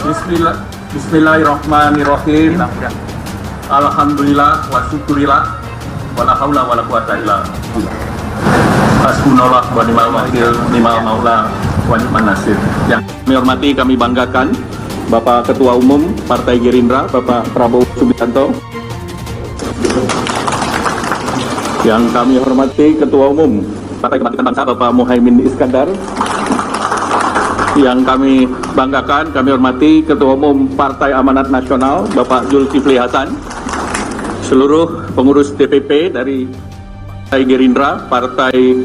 Bismillahirrahmanirrahim. Alhamdulillah wa syukurillah wa la haula wa la quwata illa billah. Hasbunallah wa ni'mal wakil, ni'mal maula wa ni'man nasir. Yang kami hormati, kami banggakan Bapak Ketua Umum Partai Gerindra, Bapak Prabowo Subianto. Yang kami hormati Ketua Umum Partai Kebangkitan Bangsa, Bapak Muhaimin Iskandar. Yang kami banggakan, kami hormati Ketua Umum Partai Amanat Nasional, Bapak Zulkifli Hasan. Seluruh pengurus DPP dari Partai Gerindra, Partai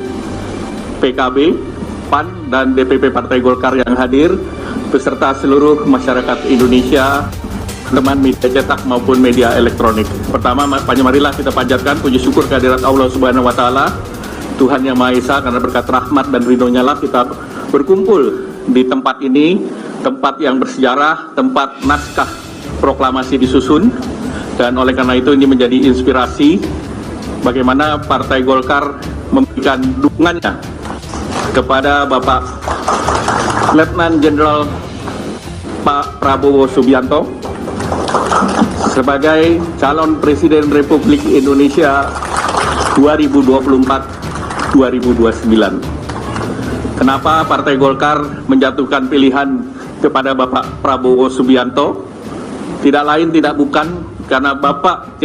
PKB, PAN, dan DPP Partai Golkar yang hadir, beserta seluruh masyarakat Indonesia, teman media cetak maupun media elektronik. Pertama, marilah kita panjatkan puji syukur kehadirat Allah Subhanahu wa Ta'ala, Tuhan Yang Maha Esa, karena berkat rahmat dan ridhonya lah kita berkumpul di tempat ini, tempat yang bersejarah, tempat naskah proklamasi disusun, dan oleh karena itu ini menjadi inspirasi bagaimana Partai Golkar memberikan dukungannya kepada Bapak Letnan Jenderal Pak Prabowo Subianto sebagai calon Presiden Republik Indonesia 2024-2029. Kenapa Partai Golkar menjatuhkan pilihan kepada Bapak Prabowo Subianto? Tidak lain tidak bukan karena Bapak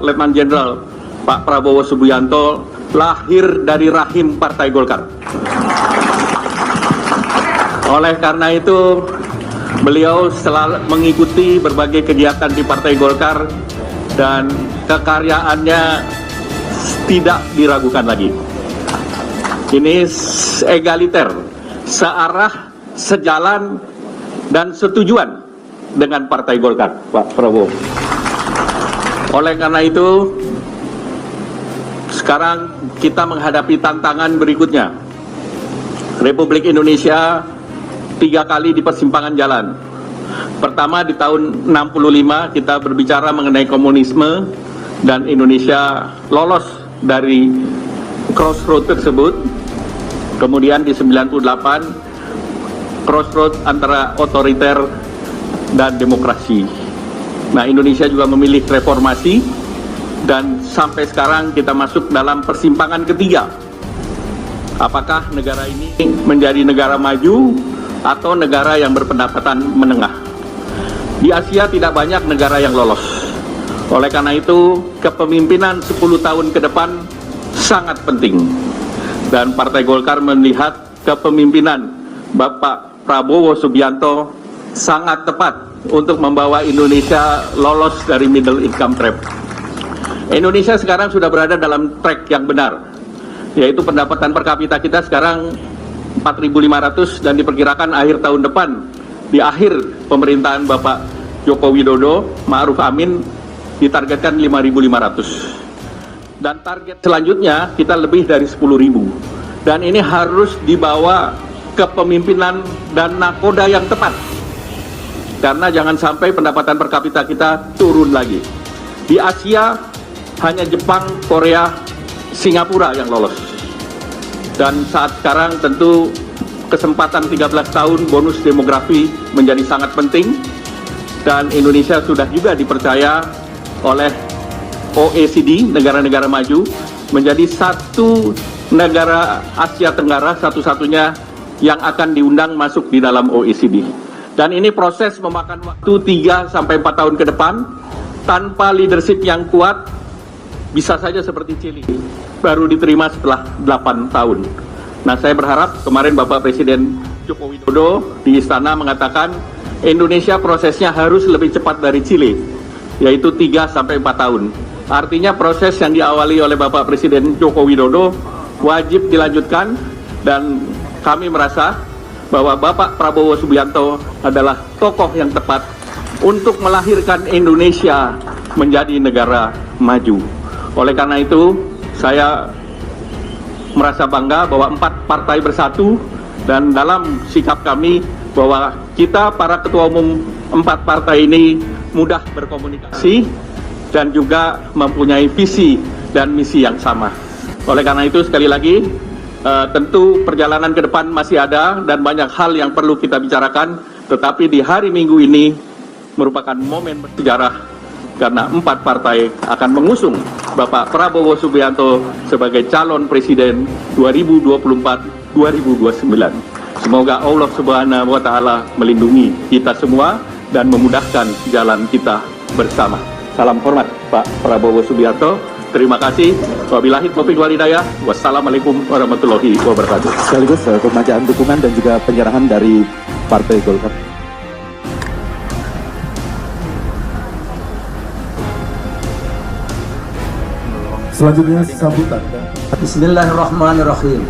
Letnan Jenderal Pak Prabowo Subianto lahir dari rahim Partai Golkar. Oleh karena itu, beliau selalu mengikuti berbagai kegiatan di Partai Golkar dan kekaryaannya tidak diragukan lagi. Ini egaliter, searah, sejalan, dan setujuan dengan Partai Golkar, Pak Prabowo. Oleh karena itu, sekarang kita menghadapi tantangan berikutnya. Republik Indonesia 3 kali di persimpangan jalan. Pertama, di tahun 65 kita berbicara mengenai komunisme dan Indonesia lolos dari crossroad tersebut. Kemudian di 98 crossroad antara otoriter dan demokrasi. Nah, Indonesia juga memilih reformasi dan sampai sekarang kita masuk dalam persimpangan ketiga. Apakah negara ini menjadi negara maju atau negara yang berpendapatan menengah? Di Asia tidak banyak negara yang lolos. Oleh karena itu, kepemimpinan 10 tahun ke depan sangat penting. Dan Partai Golkar melihat kepemimpinan Bapak Prabowo Subianto sangat tepat untuk membawa Indonesia lolos dari middle income trap. Indonesia sekarang sudah berada dalam track yang benar, yaitu pendapatan per kapita kita sekarang 4.500 dan diperkirakan akhir tahun depan, di akhir pemerintahan Bapak Joko Widodo, Ma'ruf Amin, ditargetkan 5.500. Dan target selanjutnya kita lebih dari 10.000. Dan ini harus dibawa kepemimpinan dan nakoda yang tepat. Karena jangan sampai pendapatan per kapita kita turun lagi. Di Asia hanya Jepang, Korea, Singapura yang lolos. Dan saat sekarang tentu kesempatan 13 tahun bonus demografi menjadi sangat penting. Dan Indonesia sudah juga dipercaya oleh OECD, negara-negara maju, menjadi satu negara Asia Tenggara satu-satunya yang akan diundang masuk di dalam OECD. Dan ini proses memakan waktu 3-4 tahun ke depan, tanpa leadership yang kuat, bisa saja seperti Chili, baru diterima setelah 8 tahun. Nah, saya berharap kemarin Bapak Presiden Joko Widodo di Istana mengatakan Indonesia prosesnya harus lebih cepat dari Chili, yaitu 3-4 tahun. Artinya proses yang diawali oleh Bapak Presiden Joko Widodo wajib dilanjutkan, dan kami merasa bahwa Bapak Prabowo Subianto adalah tokoh yang tepat untuk melahirkan Indonesia menjadi negara maju. Oleh karena itu, saya merasa bangga bahwa 4 partai bersatu, dan dalam sikap kami bahwa kita para ketua umum 4 partai ini mudah berkomunikasi dan juga mempunyai visi dan misi yang sama. Oleh karena itu, sekali lagi, tentu perjalanan ke depan masih ada dan banyak hal yang perlu kita bicarakan. Tetapi di hari Minggu ini merupakan momen bersejarah karena 4 partai akan mengusung Bapak Prabowo Subianto sebagai calon presiden 2024-2029. Semoga Allah Subhanahu wa Ta'ala melindungi kita semua dan memudahkan jalan kita bersama. Salam hormat Pak Prabowo Subianto. Terima kasih. Wabillahi taufiq wal hidayah. Wassalamualaikum warahmatullahi wabarakatuh. Sekaligus pembacaan dukungan dan juga penyerahan dari Partai Golkar. Selanjutnya sambutan. Bismillahirrahmanirrahim.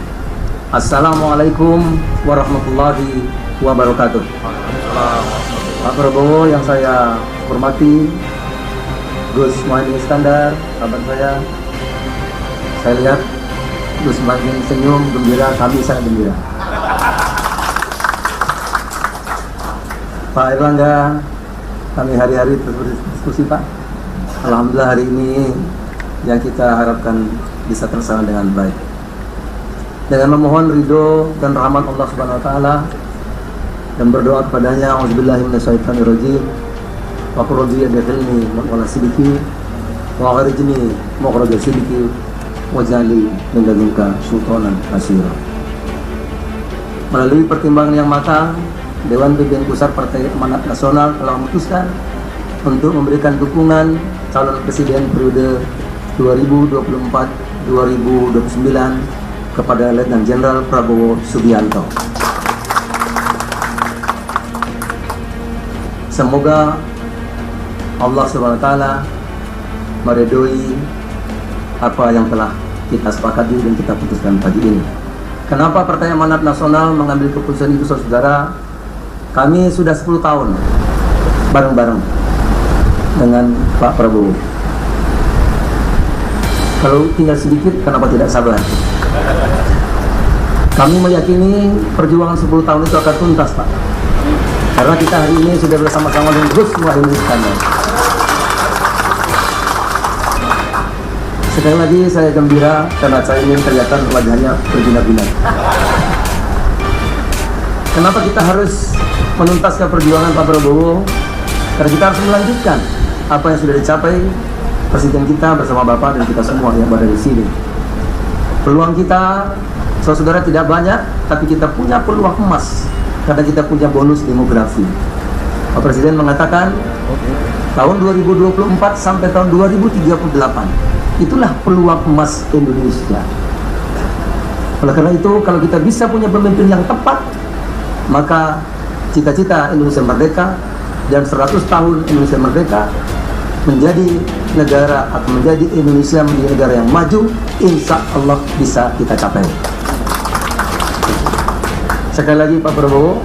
Assalamualaikum warahmatullahi wabarakatuh. Pak Prabowo yang saya hormati, Gus Muhaimin Iskandar, sahabat saya lihat Gus Muhaimin senyum, gembira, kami sangat gembira. Pak Erlangga, kami hari-hari terus berdiskusi Pak. Alhamdulillah hari ini yang kita harapkan bisa terlaksana dengan baik. Dengan memohon ridho dan rahmat Allah Subhanahu wa Ta'ala dan berdoa kepadanya, auzubillahi minasyaitonirrajim. Wa qur rabbi adkhilni maqala sidiki wa akhrijni makhraja sidiki waj'alni min ladunka sultanan nasira. Melalui pertimbangan yang matang, Dewan Pimpinan Pusat Partai Amanat Nasional telah memutuskan untuk memberikan dukungan calon presiden periode 2024-2029 kepada Letnan Jenderal Prabowo Subianto. Semoga Allah Subhanahu wa Ta'ala meridhoi apa yang telah kita sepakati dan kita putuskan pagi ini. Kenapa Partai Amanat Nasional mengambil keputusan itu, saudara? Kami sudah 10 tahun bareng-bareng dengan Pak Prabowo. Kalau tinggal sedikit, kenapa tidak sabar? Kami meyakini perjuangan 10 tahun itu akan tuntas, Pak. Karena kita hari ini sudah bersama-sama dengan Gus Muhaimin Iskandar. Sekali lagi saya gembira karena saya ingin kelihatan wajahnya berbinar-binar. Kenapa kita harus menuntaskan perjuangan Pak Prabowo? Karena kita harus melanjutkan apa yang sudah dicapai Presiden kita bersama Bapak dan kita semua yang berada di sini. Peluang kita, saudara, tidak banyak, tapi kita punya peluang emas karena kita punya bonus demografi. Pak Presiden mengatakan tahun 2024 sampai tahun 2038 itulah peluang emas Indonesia. Oleh karena itu, kalau kita bisa punya pemimpin yang tepat, maka cita-cita Indonesia merdeka dan 100 tahun Indonesia merdeka menjadi negara atau menjadi Indonesia menjadi negara yang maju, insya Allah bisa kita capai. Sekali lagi Pak Prabowo,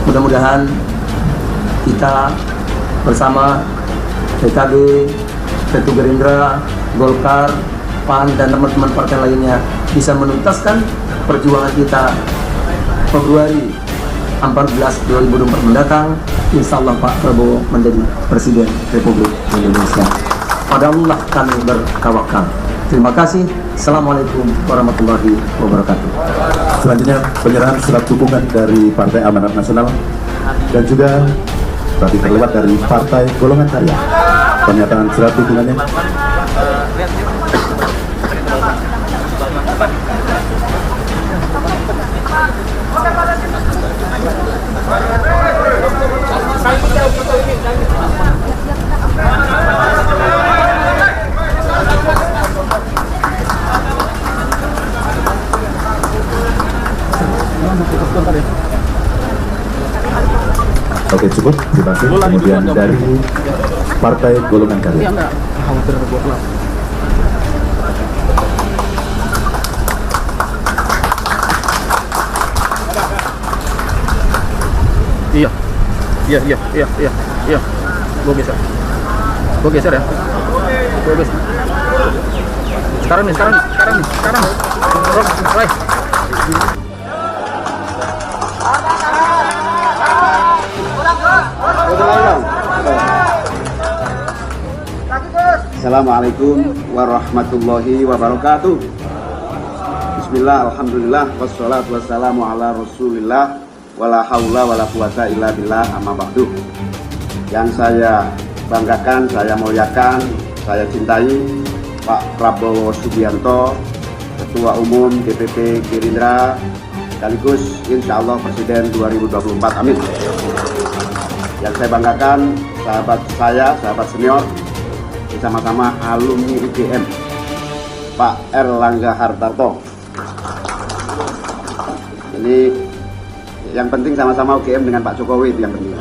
mudah-mudahan kita bersama PKB, P2 Gerindra, Golkar, PAN dan teman-teman partai lainnya bisa menuntaskan perjuangan kita Februari 14 2024 mendatang. Insya Allah Pak Prabowo menjadi Presiden Republik Indonesia. Pada Allah kami bertawakal. Terima kasih. Assalamualaikum warahmatullahi wabarakatuh. Selanjutnya penyerahan surat dukungan dari Partai Amanat Nasional dan juga tadi terlewat dari Partai Golongan Karya. Pernyataan surat dukungannya. Oke, cukup. Terima kasih. Kemudian dari Partai Golongan Karya. Iya. Gue geser ya. Gue geser. Sekarang nih. Right. Assalamualaikum warahmatullahi wabarakatuh. Bismillah, alhamdulillah, wassalatu wassalamu ala rasulillah wala haula wala quwata illa billah, amma ba'du. Yang saya banggakan, saya muliakan, saya cintai Pak Prabowo Subianto, Ketua Umum DPP Gerindra, sekaligus insya Allah Presiden 2024, amin. Yang saya banggakan, sahabat senior, bersama-sama alumni UGM, Pak Erlangga Hartarto. Ini yang penting sama-sama UGM dengan Pak Jokowi, itu yang penting.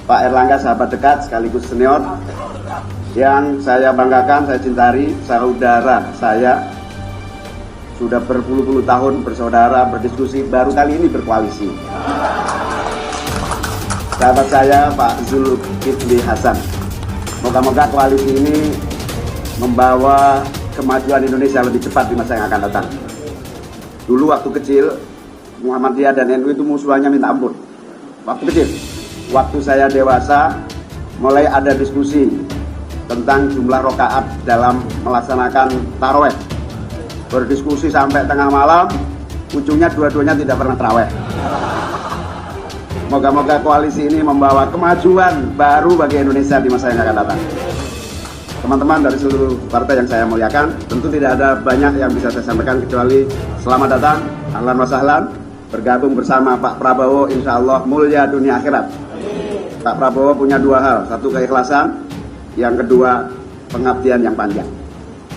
Pak Erlangga sahabat dekat sekaligus senior, yang saya banggakan, saya cintai, saudara saya, sudah berpuluh-puluh tahun bersaudara, berdiskusi, baru kali ini berkoalisi. Sahabat saya Pak Zulkifli Hasan, moga-moga koalisi ini membawa kemajuan Indonesia lebih cepat di masa yang akan datang. Dulu waktu kecil, Muhammadiyah dan NU itu musuhannya minta ampun. Waktu kecil, waktu saya dewasa, mulai ada diskusi tentang jumlah rokaat dalam melaksanakan taraweh. Berdiskusi sampai tengah malam, ujungnya dua-duanya tidak pernah taraweh. Moga-moga koalisi ini membawa kemajuan baru bagi Indonesia di masa yang akan datang. Teman-teman dari seluruh partai yang saya muliakan, tentu tidak ada banyak yang bisa saya sampaikan kecuali selamat datang, ahlan wa sahlan, bergabung bersama Pak Prabowo, insya Allah mulia dunia akhirat. Pak Prabowo punya dua hal, satu keikhlasan, yang kedua pengabdian yang panjang.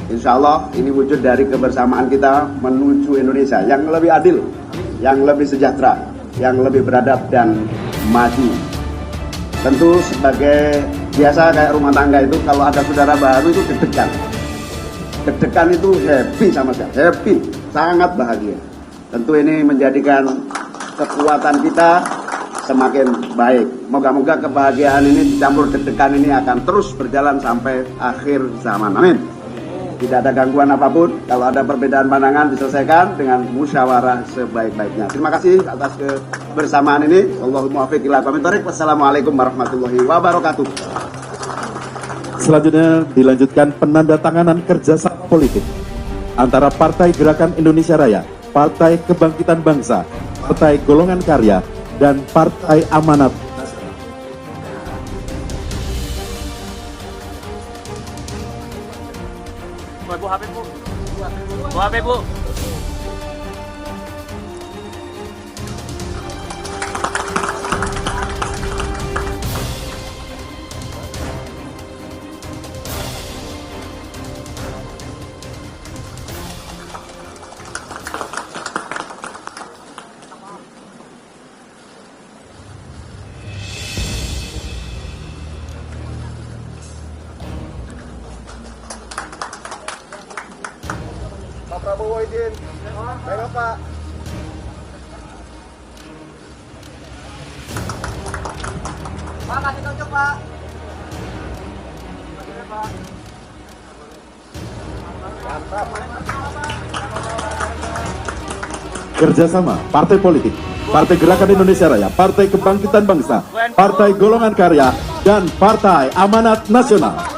Insya Allah ini wujud dari kebersamaan kita menuju Indonesia yang lebih adil, yang lebih sejahtera, yang lebih beradab dan maju. Tentu sebagai biasa kayak rumah tangga itu, kalau ada saudara baru itu deg-degan. Deg-degan itu happy sama saya, happy, sangat bahagia. Tentu ini menjadikan kekuatan kita semakin baik. Moga-moga kebahagiaan ini dicampur deg-degan ini akan terus berjalan sampai akhir zaman. Amin. Tidak ada gangguan apapun. Kalau ada perbedaan pandangan diselesaikan dengan musyawarah sebaik-baiknya. Terima kasih atas kebersamaan ini. Allahumma muwaffiq ila aqwamit thoriq. Wassalamualaikum warahmatullahi wabarakatuh. Selanjutnya dilanjutkan penandatanganan kerjasama politik antara Partai Gerakan Indonesia Raya, Partai Kebangkitan Bangsa, Partai Golongan Karya, dan Partai Amanat. Bu HP Bu. Bu HP Bu. Pak Prabowo izin. Baik Pak. Pak kasih tunjuk Pak. Kerjasama partai politik, Partai Gerakan Indonesia Raya, Partai Kebangkitan Bangsa, Partai Golongan Karya, dan Partai Amanat Nasional.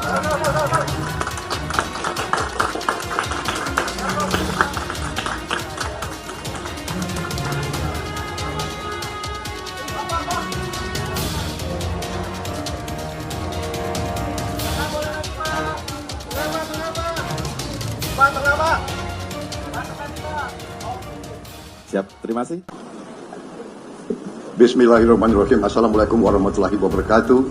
Siap, terima kasih. Bismillahirrahmanirrahim. Assalamualaikum warahmatullahi wabarakatuh.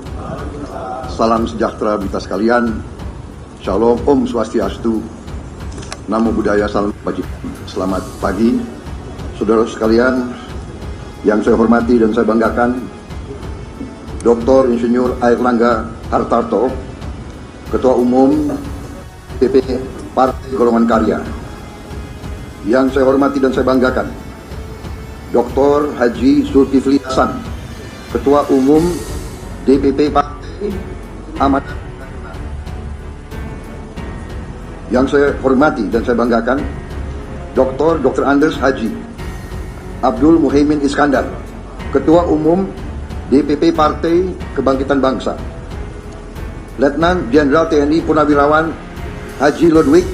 Salam sejahtera kita sekalian. Shalom, Om Swastiastu. Namo Buddhaya, salam pagi. Selamat pagi, saudara sekalian yang saya hormati dan saya banggakan. Dr. Insinyur Erlangga Hartarto, Ketua Umum DPP Partai Golongan Karya. Yang saya hormati dan saya banggakan, Dr. Haji Zulkifli Hasan, Ketua Umum DPP Partai Amanat. Yang saya hormati dan saya banggakan, Dr. Andes Haji Abdul Muhaimin Iskandar, Ketua Umum DPP Partai Kebangkitan Bangsa. Letnan Jenderal TNI Purnawirawan Haji Ludwig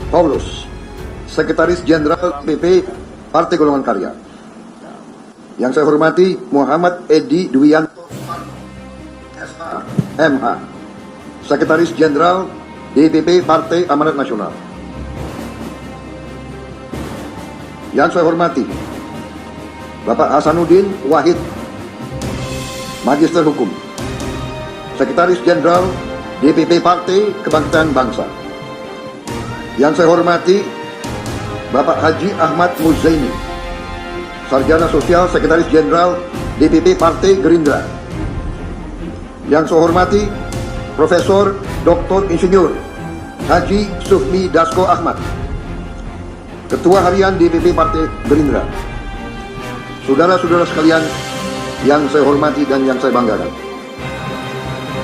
Paulus, Sekretaris Jenderal DPP Partai Golongan Karya. Yang saya hormati Muhammad Edi Dwianto SH, MH, Sekretaris Jenderal DPP Partai Amanat Nasional. Yang saya hormati Bapak Hasanuddin Wahid, Magister Hukum, Sekretaris Jenderal DPP Partai Kebangkitan Bangsa. Yang saya hormati Bapak Haji Ahmad Muzaini, Sarjana Sosial, Sekretaris Jenderal DPP Partai Gerindra. Yang saya hormati Profesor Dr. Insinyur Haji Sufmi Dasko Ahmad, Ketua Harian DPP Partai Gerindra. Saudara-saudara sekalian yang saya hormati dan yang saya banggakan,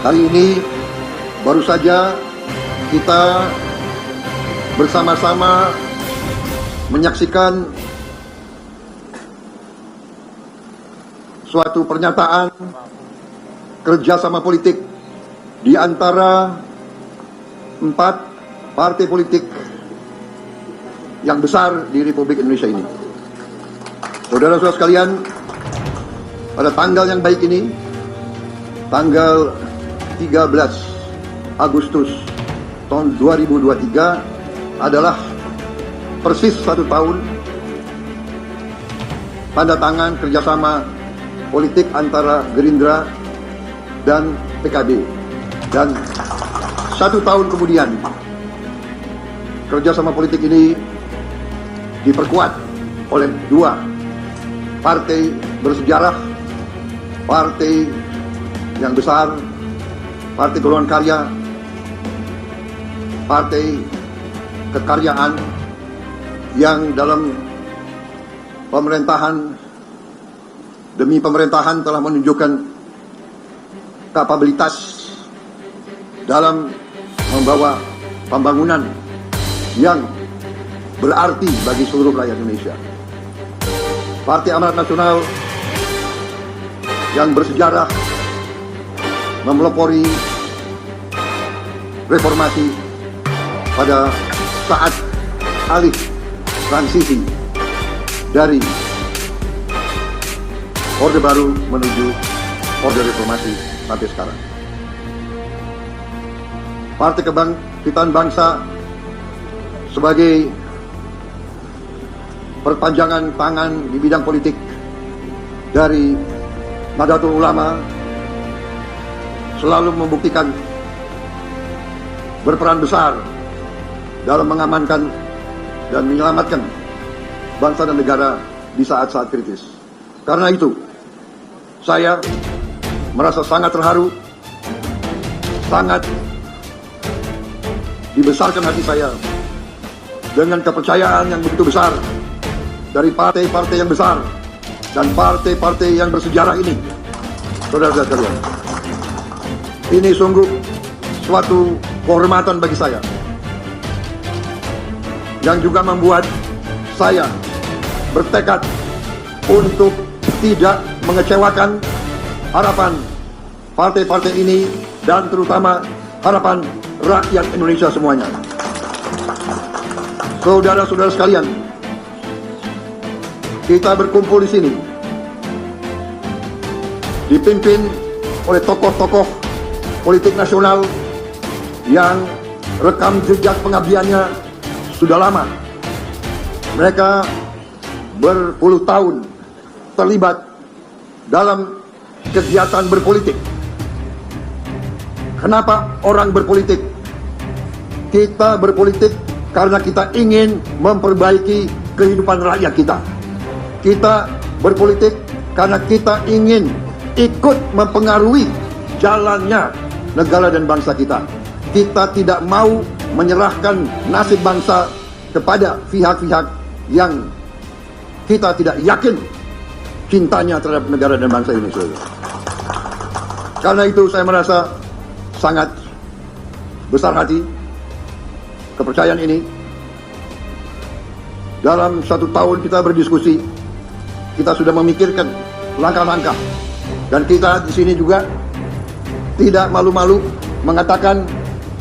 hari ini baru saja kita bersama-sama menyaksikan suatu pernyataan kerjasama politik di antara 4 partai politik yang besar di Republik Indonesia ini. Saudara-saudara sekalian, pada tanggal yang baik ini, tanggal 13 Agustus tahun 2023 adalah persis 1 tahun tanda tangan kerjasama politik antara Gerindra dan PKB. Dan 1 tahun kemudian kerjasama politik ini diperkuat oleh 2 partai bersejarah, partai yang besar, Partai Golongan Karya, Partai Kekaryaan, yang dalam pemerintahan demi pemerintahan telah menunjukkan kapabilitas dalam membawa pembangunan yang berarti bagi seluruh rakyat Indonesia. Partai Amanat Nasional yang bersejarah memelopori reformasi pada saat alih transisi dari Orde Baru menuju Orde Reformasi sampai sekarang. Partai Kebangkitan Bangsa sebagai perpanjangan tangan di bidang politik dari Nahdlatul Ulama selalu membuktikan berperan besar dalam mengamankan dan menyelamatkan bangsa dan negara di saat-saat kritis. Karena itu, saya merasa sangat terharu, sangat dibesarkan hati saya dengan kepercayaan yang begitu besar dari partai-partai yang besar dan partai-partai yang bersejarah ini. Saudara-saudara sekalian, ini sungguh suatu kehormatan bagi saya, yang juga membuat saya bertekad untuk tidak mengecewakan harapan partai-partai ini dan terutama harapan rakyat Indonesia semuanya. Saudara-saudara sekalian, kita berkumpul di sini dipimpin oleh tokoh-tokoh politik nasional yang rekam jejak pengabdiannya sudah lama. Mereka berpuluh tahun terlibat dalam kegiatan berpolitik. Kenapa orang berpolitik? Kita berpolitik karena kita ingin memperbaiki kehidupan rakyat kita. Kita berpolitik karena kita ingin ikut mempengaruhi jalannya negara dan bangsa kita. Kita tidak mau menyerahkan nasib bangsa kepada pihak-pihak yang kita tidak yakin cintanya terhadap negara dan bangsa Indonesia. Karena itu saya merasa sangat besar hati kepercayaan ini. Dalam 1 tahun kita berdiskusi, kita sudah memikirkan langkah-langkah, dan kita di sini juga tidak malu-malu mengatakan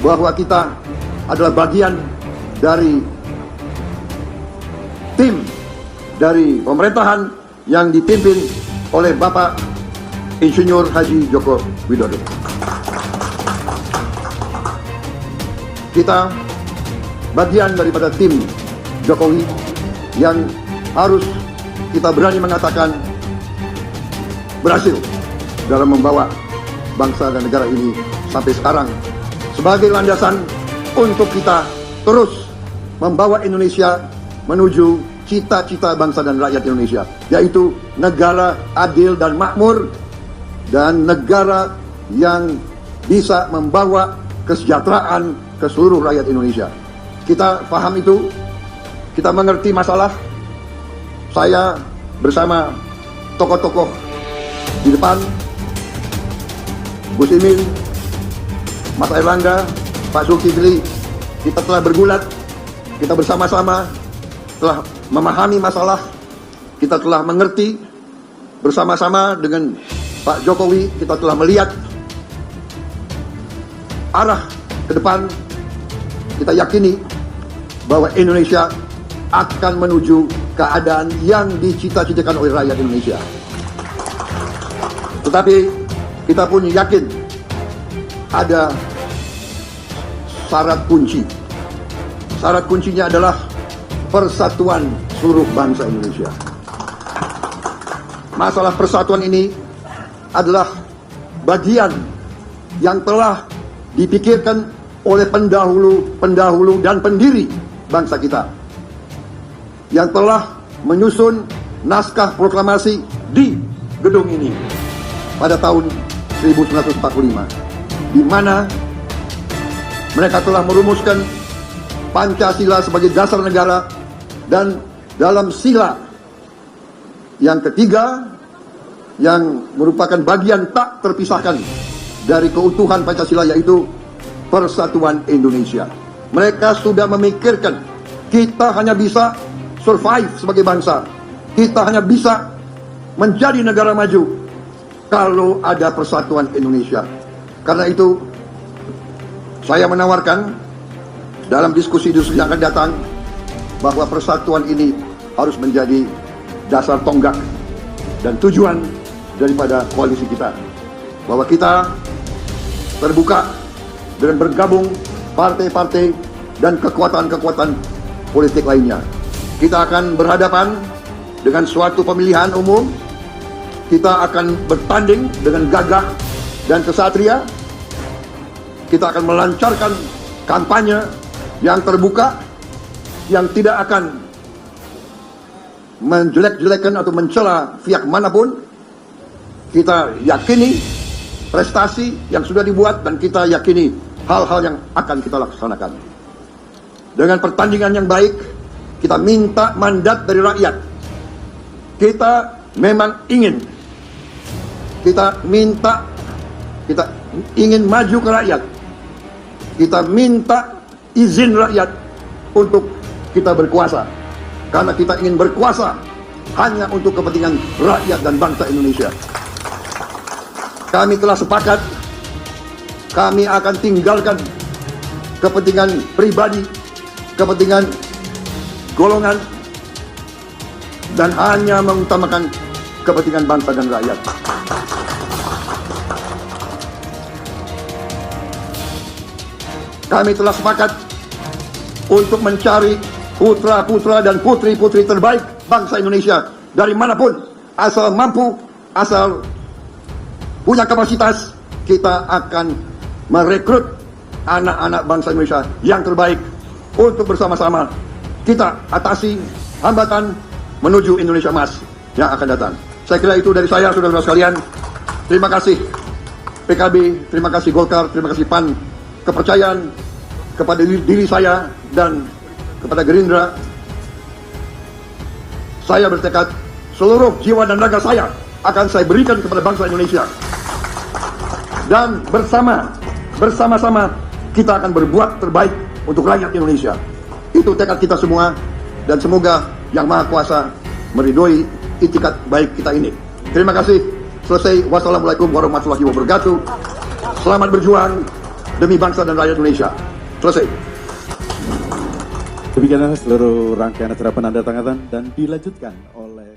bahwa kita adalah bagian dari tim dari pemerintahan yang dipimpin oleh Bapak Insinyur Haji Joko Widodo. Kita bagian daripada tim Jokowi yang harus kita berani mengatakan berhasil dalam membawa bangsa dan negara ini sampai sekarang sebagai landasan untuk kita terus membawa Indonesia menuju cita-cita bangsa dan rakyat Indonesia, yaitu negara adil dan makmur dan negara yang bisa membawa kesejahteraan ke seluruh rakyat Indonesia. Kita paham itu, kita mengerti masalah. Saya bersama tokoh-tokoh di depan, Gus Imin, Mas Airlangga, Pak Zulkifli, kita telah bergulat, kita bersama-sama telah memahami masalah, kita telah mengerti bersama-sama dengan Pak Jokowi, kita telah melihat arah ke depan. Kita yakini bahwa Indonesia akan menuju keadaan yang dicita-citakan oleh rakyat Indonesia. Tetapi kita pun yakin ada syarat kunci. Syarat kuncinya adalah persatuan seluruh bangsa Indonesia. Masalah persatuan ini adalah bagian yang telah dipikirkan oleh pendahulu dan pendiri bangsa kita, yang telah menyusun naskah proklamasi di gedung ini pada tahun 1945, di mana mereka telah merumuskan Pancasila sebagai dasar negara, dan dalam sila yang ketiga yang merupakan bagian tak terpisahkan dari keutuhan Pancasila, yaitu persatuan Indonesia. Mereka sudah memikirkan kita hanya bisa survive sebagai bangsa, kita hanya bisa menjadi negara maju kalau ada persatuan Indonesia. Karena itu saya menawarkan dalam diskusi-diskusi yang akan datang bahwa persatuan ini harus menjadi dasar tonggak dan tujuan daripada koalisi kita. Bahwa kita terbuka dengan bergabung partai-partai dan kekuatan-kekuatan politik lainnya. Kita akan berhadapan dengan suatu pemilihan umum. Kita akan bertanding dengan gagah dan kesatria. Kita akan melancarkan kampanye yang terbuka, yang tidak akan menjelek-jelekan atau mencela pihak manapun. Kita yakini prestasi yang sudah dibuat, dan kita yakini hal-hal yang akan kita laksanakan. Dengan pertandingan yang baik, kita minta mandat dari rakyat. Kita memang ingin, kita ingin maju ke rakyat. Kita minta izin rakyat untuk kita berkuasa, karena kita ingin berkuasa hanya untuk kepentingan rakyat dan bangsa Indonesia. Kami telah sepakat, kami akan tinggalkan kepentingan pribadi, kepentingan golongan, dan hanya mengutamakan kepentingan bangsa dan rakyat. Kami telah sepakat untuk mencari putra-putra dan putri-putri terbaik bangsa Indonesia dari manapun, asal mampu, asal punya kapasitas. Kita akan merekrut anak-anak bangsa Indonesia yang terbaik untuk bersama-sama kita atasi hambatan menuju Indonesia Emas yang akan datang. Saya kira itu dari saya, saudara-saudara sekalian. Terima kasih PKB, terima kasih Golkar, terima kasih PAN, kepercayaan kepada diri saya dan kepada Gerindra. Saya bertekad seluruh jiwa dan raga saya akan saya berikan kepada bangsa Indonesia, dan bersama-sama kita akan berbuat terbaik untuk rakyat Indonesia. Itu tekad kita semua, dan semoga Yang Maha Kuasa meridhoi itikat baik kita ini. Terima kasih. Selesai. Wassalamualaikum warahmatullahi wabarakatuh. Selamat berjuang demi bangsa dan rakyat Indonesia. Selesai. Demikianlah seluruh rangkaian acara penandatanganan dan dilanjutkan oleh